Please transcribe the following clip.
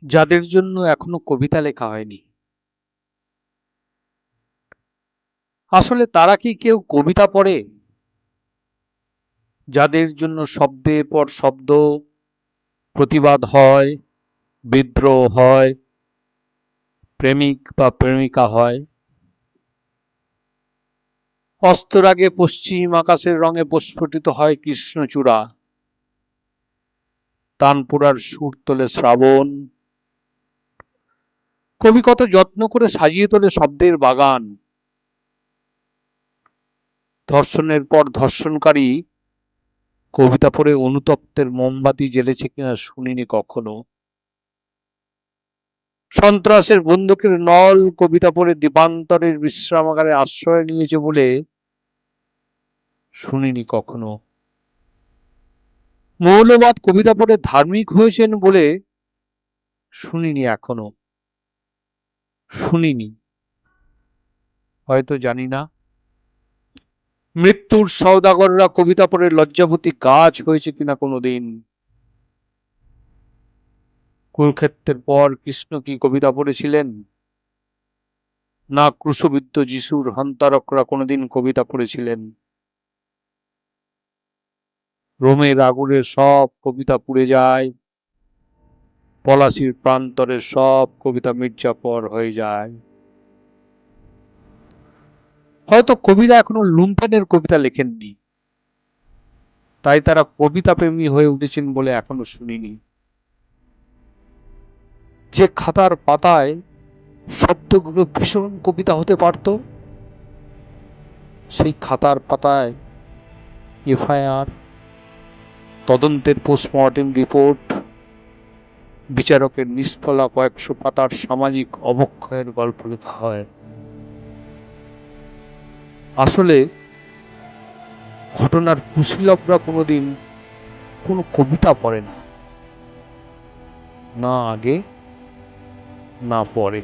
যাদের জন্য এখনো কবিতা লেখা হয়নি, আসলে তারা কি কেউ কবিতা পড়ে? যাদের জন্য শব্দের পর শব্দ প্রতিবাদ হয়, বিদ্রোহ হয়, প্রেমিক বা প্রেমিকা হয়, অস্তর আগে পশ্চিম আকাশের রঙে প্রস্ফুটিত হয় কৃষ্ণচূড়া, তানপুরার সুর তোলে শ্রাবণ, কবি কত যত্ন করে সাজিয়ে তোলে শব্দের বাগান। ধর্ষণের পর ধর্ষণকারী কবিতা পড়ে অনুতপ্তের মোমবাতি জ্বেলেছে কিনা শুনিনি কখনো। সন্ত্রাসের বন্দুকের নল কবিতা পড়ে দ্বীপান্তরের বিশ্রামাগারে আশ্রয় নিয়েছে বলে শুনিনি কখনো। মৌলবাদ কবিতা পড়ে ধার্মিক হয়েছেন বলে শুনিনি এখনো। শুনিনি, হয়তো জানি না। মৃত্যুর সওদাগররা কবিতা পড়ে লজ্জাবতী গাছ হয়েছে কিনা কোনোদিন। কুরুক্ষেত্রের পর কৃষ্ণ কি কবিতা পড়েছিলেন? না ক্রুশবিদ্ধ যিশুর হন্তারকরা কোনোদিন কবিতা পড়েছিলেন? রোমের আগুনে সব কবিতা পুড়ে যায়, পলাশির প্রান্তরের সব কবিতা মির্জাপর হয়ে যায়। হয়তো কবিরা এখনো লুম্পেনের কবিতা লেখেননি, তাই তারা কবিতা প্রেমী হয়ে উঠেছেন বলে এখনো শুনিনি। যে খাতার পাতায় শব্দগুলো ভীষণ কবিতা হতে পারত, সেই খাতার পাতায় এফআইআর, তদন্তের পোস্টমর্টেম রিপোর্ট, বিচারকের নিষ্ফলা কয়েকশো পাতার সামাজিক অবক্ষয়ের গল্প লেখা হয়। আসলে ঘটনার কুশীলবরা কোনোদিন কোনো কবিতা পড়ে না, না আগে না পরে।